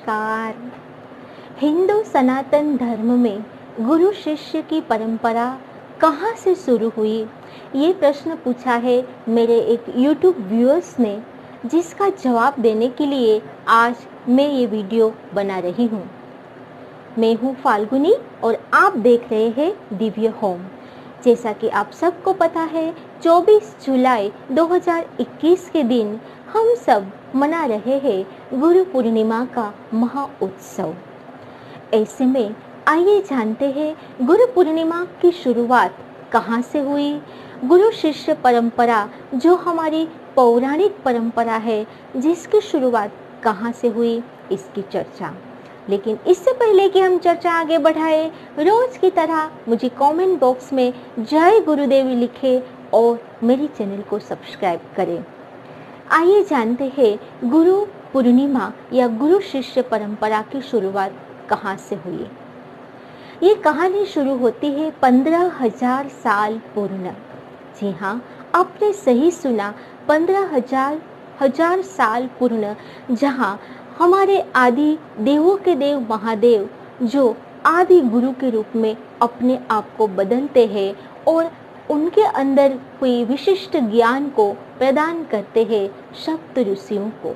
नमस्कार। हिंदू सनातन धर्म में गुरु शिष्य की परंपरा कहाँ से शुरू हुई, ये प्रश्न पूछा है मेरे एक YouTube व्यूअर्स ने, जिसका जवाब देने के लिए आज मैं ये वीडियो बना रही हूँ। मैं हूँ फाल्गुनी और आप देख रहे हैं दिव्य होम। जैसा कि आप सबको पता है, 24 जुलाई 2021 के दिन हम सब मना रहे हैं गुरु पूर्णिमा का महा उत्सव। ऐसे में आइए जानते हैं गुरु पूर्णिमा की शुरुआत कहाँ से हुई। गुरु शिष्य परंपरा जो हमारी पौराणिक परंपरा है, जिसकी शुरुआत कहाँ से हुई, इसकी चर्चा। लेकिन इससे पहले कि हम चर्चा आगे बढ़ाएं, रोज की तरह मुझे कमेंट बॉक्स में जय गुरुदेव लिखें और मेरे चैनल को सब्सक्राइब करें। आइए जानते हैं गुरु पूर्णिमा या गुरु शिष्य परंपरा की शुरुआत कहाँ से हुई। ये कहानी शुरू होती है 15,000 साल पूर्व। जी हाँ, आपने सही सुना, 15,000 साल पूर्व, जहाँ हमारे आदि देवों के देव महादेव जो आदि गुरु के रूप में अपने आप को बदलते हैं और उनके अंदर हुई विशिष्ट ज्ञान को प्रदान करते हैं सप्त ऋषियों को।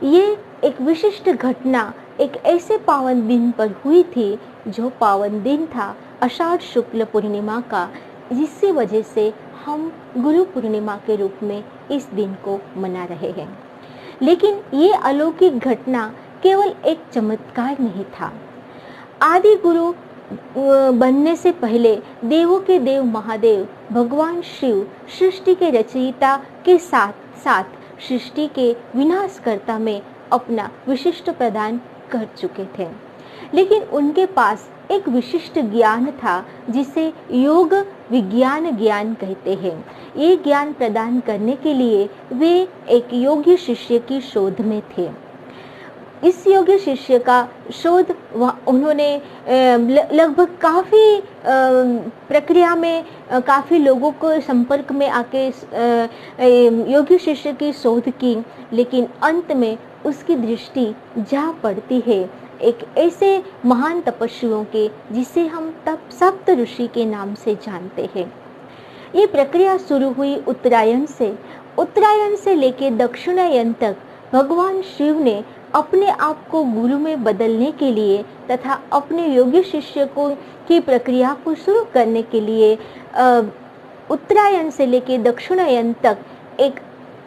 ये एक विशिष्ट घटना एक ऐसे पावन दिन पर हुई थी, जो पावन दिन था आषाढ़ शुक्ल पूर्णिमा का, जिसकी वजह से हम गुरु पूर्णिमा के रूप में इस दिन को मना रहे हैं। लेकिन ये अलौकिक घटना केवल एक चमत्कार नहीं था। आदि गुरु बनने से पहले देवों के देव महादेव भगवान शिव सृष्टि के रचयिता के साथ साथ सृष्टि के विनाशकर्ता में अपना विशिष्ट प्रदान कर चुके थे। लेकिन उनके पास एक विशिष्ट ज्ञान था, जिसे योग विज्ञान ज्ञान कहते हैं। ये ज्ञान प्रदान करने के लिए वे एक योग्य शिष्य की शोध में थे। इस योग्य शिष्य का शोध उन्होंने लगभग काफ़ी प्रक्रिया में काफ़ी लोगों को संपर्क में आके योग्य शिष्य की शोध की, लेकिन अंत में उसकी दृष्टि जा पड़ती है एक ऐसे महान तपस्वियों के, जिसे हम तब सप्त ऋषि के नाम से जानते हैं। ये प्रक्रिया शुरू हुई उत्तरायण से लेकर दक्षिणायन तक भगवान शिव ने अपने आप को गुरु में बदलने के लिए तथा अपने योग्य शिष्य को की प्रक्रिया को शुरू करने के लिए उत्तरायण से लेकर दक्षिणायन तक एक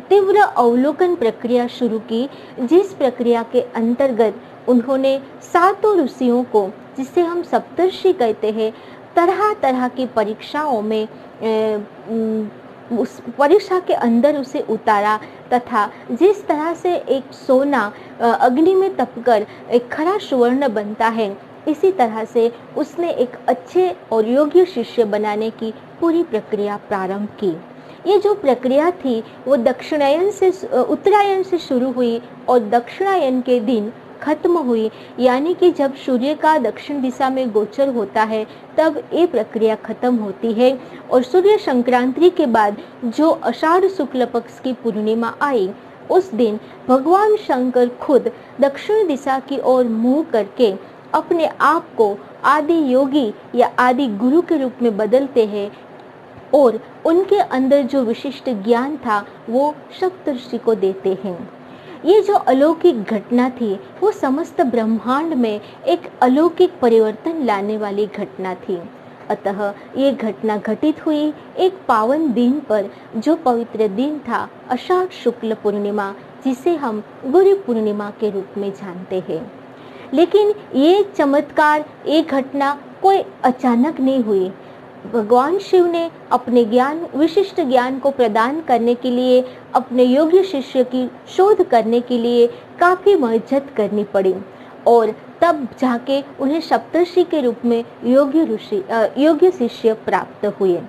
तीव्र अवलोकन प्रक्रिया शुरू की, जिस प्रक्रिया के अंतर्गत उन्होंने सातों ऋषियों को, जिसे हम सप्तर्षि कहते हैं, तरह तरह की परीक्षाओं में उस परीक्षा के अंदर उसे उतारा, तथा जिस तरह से एक सोना अग्नि में तपकर एक खरा सुवर्ण बनता है, इसी तरह से उसने एक अच्छे और योग्य शिष्य बनाने की पूरी प्रक्रिया प्रारंभ की। ये जो प्रक्रिया थी वो उत्तरायण से शुरू हुई और दक्षिणायन के दिन खत्म हुई। यानी कि जब सूर्य का दक्षिण दिशा में गोचर होता है, तब ये प्रक्रिया खत्म होती है और सूर्य संक्रांति के बाद जो आषाढ़ शुक्ल पक्ष की पूर्णिमा आई, उस दिन भगवान शंकर खुद दक्षिण दिशा की ओर मुंह करके अपने आप को आदि योगी या आदि गुरु के रूप में बदलते हैं और उनके अंदर जो विशिष्ट ज्ञान था वो सप्तर्षि को देते हैं। ये जो अलौकिक घटना थी वो समस्त ब्रह्मांड में एक अलौकिक परिवर्तन लाने वाली घटना थी। अतः ये घटना घटित हुई एक पावन दिन पर, जो पवित्र दिन था आषाढ़ शुक्ल पूर्णिमा, जिसे हम गुरु पूर्णिमा के रूप में जानते हैं। लेकिन ये चमत्कार, ये घटना कोई अचानक नहीं हुई। भगवान शिव ने अपने विशिष्ट ज्ञान को प्रदान करने के लिए, अपने योग्य शिष्य की शोध करने के लिए काफ़ी मेहनत करनी पड़ी और तब जाके उन्हें सप्तर्षि के रूप में योग्य शिष्य प्राप्त हुए।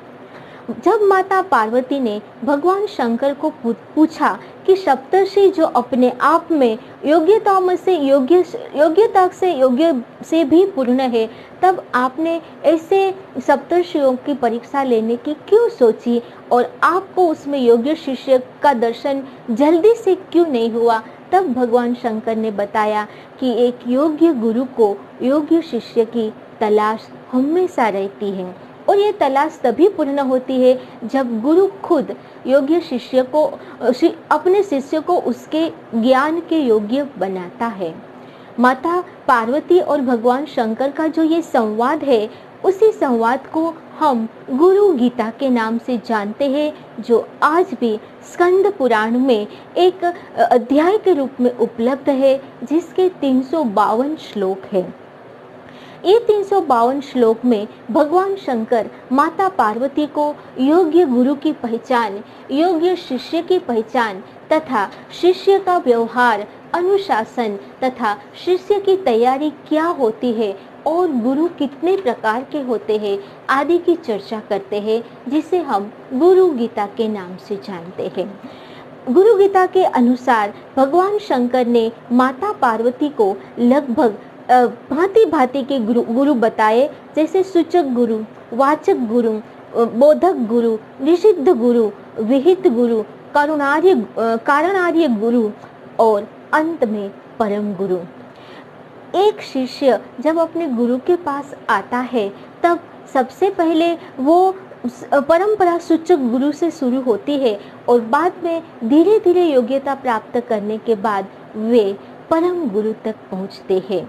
जब माता पार्वती ने भगवान शंकर को पूछा कि सप्तर्षि जो अपने आप में योग्यता से भी पूर्ण है, तब आपने ऐसे सप्तर्षियों की परीक्षा लेने की क्यों सोची और आपको उसमें योग्य शिष्य का दर्शन जल्दी से क्यों नहीं हुआ। तब भगवान शंकर ने बताया कि एक योग्य गुरु को योग्य शिष्य की तलाश हमेशा रहती है और ये तलाश तभी पूर्ण होती है जब गुरु खुद योग्य शिष्य को अपने शिष्य को उसके ज्ञान के योग्य बनाता है। माता पार्वती और भगवान शंकर का जो ये संवाद है, उसी संवाद को हम गुरु गीता के नाम से जानते हैं, जो आज भी स्कंद पुराण में एक अध्याय के रूप में उपलब्ध है, जिसके 352 श्लोक है। ये 352 श्लोक में भगवान शंकर माता पार्वती को योग्य गुरु की पहचान, योग्य शिष्य की पहचान तथा शिष्य का व्यवहार, अनुशासन तथा शिष्य की तैयारी क्या होती है और गुरु कितने प्रकार के होते हैं आदि की चर्चा करते हैं, जिसे हम गुरु गीता के नाम से जानते हैं। गुरु गीता के अनुसार भगवान शंकर ने माता पार्वती को लगभग भांति भांति के गुरु बताए, जैसे सूचक गुरु, वाचक गुरु, बोधक गुरु, निषिद्ध गुरु, विहित गुरु, कारणार्य गुरु और अंत में परम गुरु। एक शिष्य जब अपने गुरु के पास आता है तब सबसे पहले वो परंपरा सूचक गुरु से शुरू होती है और बाद में धीरे धीरे योग्यता प्राप्त करने के बाद वे परम गुरु तक पहुंचते हैं।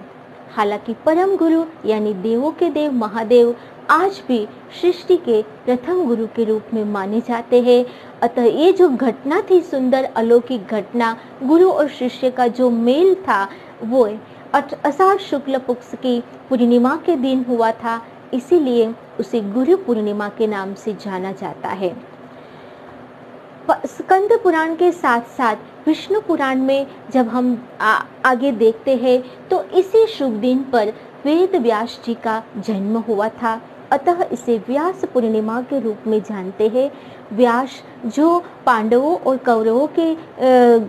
हालांकि परम गुरु यानी देवों के देव महादेव आज भी सृष्टि के प्रथम गुरु के रूप में माने जाते हैं। अतः ये जो घटना थी, सुंदर अलौकिक घटना, गुरु और शिष्य का जो मेल था, वो आषाढ़ शुक्ल पक्ष की पूर्णिमा के दिन हुआ था, इसीलिए उसे गुरु पूर्णिमा के नाम से जाना जाता है। स्कंद पुराण के साथ साथ विष्णु पुराण में जब हम आगे देखते हैं तो इसी शुभ दिन पर वेद व्यास जी का जन्म हुआ था, अतः इसे व्यास पूर्णिमा के रूप में जानते हैं। व्यास जो पांडवों और कौरवों के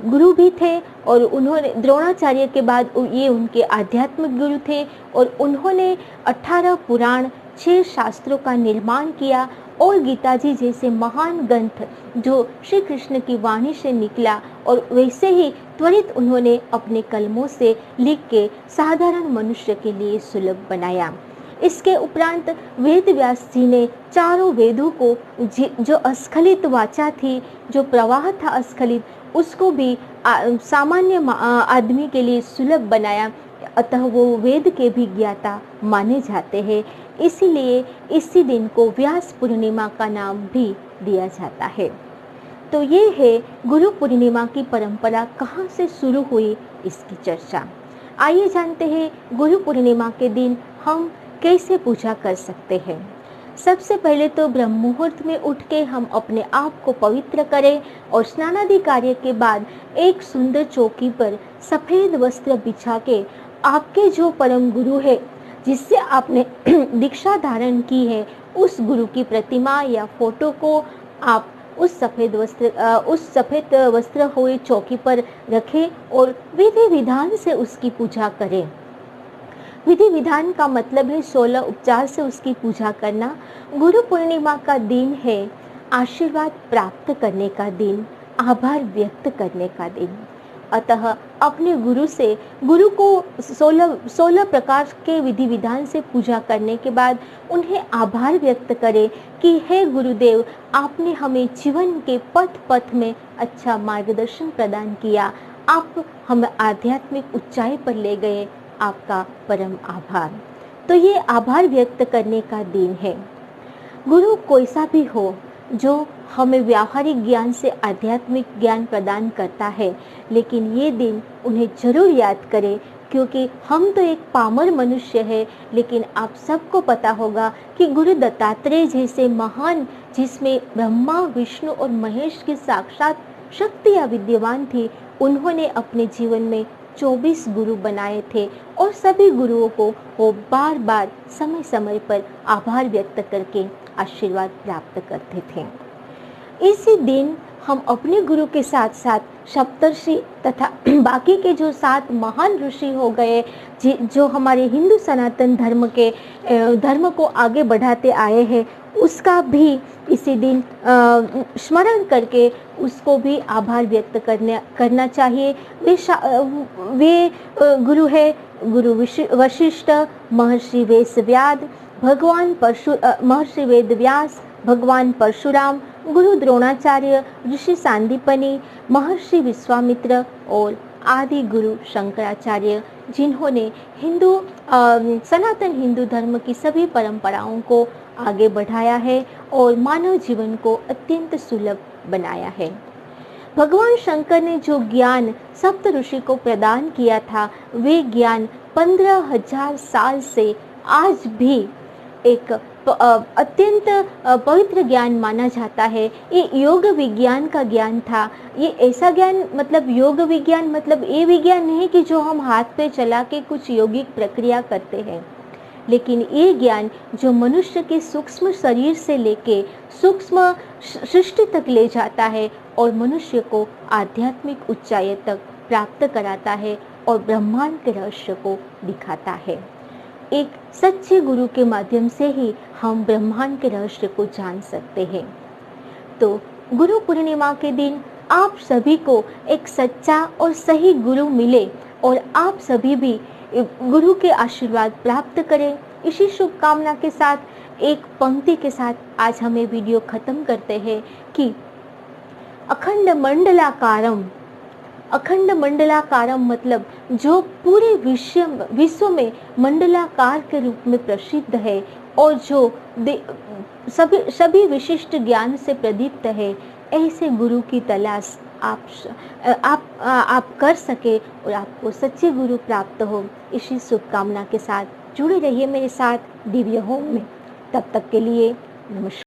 गुरु भी थे और उन्होंने द्रोणाचार्य के बाद ये उनके आध्यात्मिक गुरु थे और उन्होंने 18 पुराण, 6 शास्त्रों का निर्माण किया और गीता जी जैसे महान ग्रंथ जो श्री कृष्ण की वाणी से निकला और वैसे ही त्वरित उन्होंने अपने कलमों से लिख के साधारण मनुष्य के लिए सुलभ बनाया। इसके उपरांत वेद व्यास जी ने चारों वेदों को जो अस्खलित वाचा थी, जो प्रवाह था अस्खलित, उसको भी सामान्य आदमी के लिए सुलभ बनाया, अतः वो वेद के भी ज्ञाता माने जाते हैं। इसीलिए इसी दिन को व्यास पूर्णिमा का नाम भी दिया जाता है। तो ये है गुरु पूर्णिमा की परंपरा कहाँ से शुरू हुई, इसकी चर्चा। आइए जानते हैं गुरु पूर्णिमा के दिन हम कैसे पूजा कर सकते हैं। सबसे पहले तो ब्रह्म मुहूर्त में उठ के हम अपने आप को पवित्र करें और स्नानादि कार्य के बाद एक सुंदर चौकी पर सफ़ेद वस्त्र बिछा के आपके जो परम गुरु है, जिससे आपने दीक्षा धारण की है, उस गुरु की प्रतिमा या फोटो को आप उस सफ़ेद वस्त्र हुए चौकी पर रखें और विधि विधान से उसकी पूजा करें। विधि विधान का मतलब है 16 उपचार से उसकी पूजा करना। गुरु पूर्णिमा का दिन है आशीर्वाद प्राप्त करने का दिन, आभार व्यक्त करने का दिन। अतः अपने गुरु को 16 प्रकार के विधि विधान से पूजा करने के बाद उन्हें आभार व्यक्त करें कि हे गुरुदेव, आपने हमें जीवन के पथ में अच्छा मार्गदर्शन प्रदान किया, आप हमें आध्यात्मिक ऊंचाई पर ले गए, आपका परम आभार। तो ये आभार व्यक्त करने का दिन है। गुरु कोई सा भी हो जो हमें व्यावहारिक ज्ञान से आध्यात्मिक ज्ञान प्रदान करता है, लेकिन ये दिन उन्हें जरूर याद करें, क्योंकि हम तो एक पामर मनुष्य है, लेकिन आप सबको पता होगा कि गुरु दत्तात्रेय जैसे महान, जिसमें ब्रह्मा, विष्णु और महेश की साक्षात शक्तियाँ विद्यमान थी, उन्होंने अपने जीवन में 24 गुरु बनाए थे और सभी गुरुओं को वो बार बार समय समय पर आभार व्यक्त करके आशीर्वाद प्राप्त करते थे। इसी दिन हम अपने गुरु के साथ साथ सप्तर्षि तथा बाकी के जो 7 महान ऋषि हो गए, जो हमारे हिंदू सनातन धर्म को आगे बढ़ाते आए हैं, उसका भी इसी दिन स्मरण करके उसको भी आभार व्यक्त करना चाहिए। वे गुरु है गुरु वशिष्ठ, महर्षि वेदव्यास, महर्षि वेदव्यास, भगवान परशुराम, गुरु द्रोणाचार्य, ऋषि सांदीपनि, महर्षि विश्वामित्र और आदि गुरु शंकराचार्य, जिन्होंने सनातन हिंदू धर्म की सभी परंपराओं को आगे बढ़ाया है और मानव जीवन को अत्यंत सुलभ बनाया है। भगवान शंकर ने जो ज्ञान सप्त ऋषि को प्रदान किया था, वे ज्ञान 15,000 साल से आज भी एक अत्यंत पवित्र ज्ञान माना जाता है। ये योग विज्ञान का ज्ञान था। ये ऐसा ज्ञान, मतलब योग विज्ञान मतलब ये विज्ञान नहीं कि जो हम हाथ पे चला के कुछ यौगिक प्रक्रिया करते हैं, लेकिन ये ज्ञान जो मनुष्य के सूक्ष्म शरीर से लेके सूक्ष्म सृष्टि तक ले जाता है और मनुष्य को आध्यात्मिक ऊंचाई तक प्राप्त कराता है और ब्रह्मांड के रहस्य को दिखाता है। एक सच्चे गुरु के माध्यम से ही हम ब्रह्मांड के रहस्य को जान सकते हैं। तो गुरु पूर्णिमा के दिन आप सभी को एक सच्चा और सही गुरु मिले और आप सभी भी गुरु के आशीर्वाद प्राप्त करें। इसी शुभकामना के साथ एक पंक्ति के साथ आज हम ये वीडियो खत्म करते हैं कि अखंड मंडलाकारम मतलब जो पूरे विश्व में मंडलाकार के रूप में प्रसिद्ध है और जो सभी विशिष्ट ज्ञान से प्रदीप्त है, ऐसे गुरु की तलाश आप कर सके और आपको सच्चे गुरु प्राप्त हो। इसी शुभकामना के साथ जुड़े रहिए मेरे साथ दिव्य होम में। तब तक के लिए नमस्कार।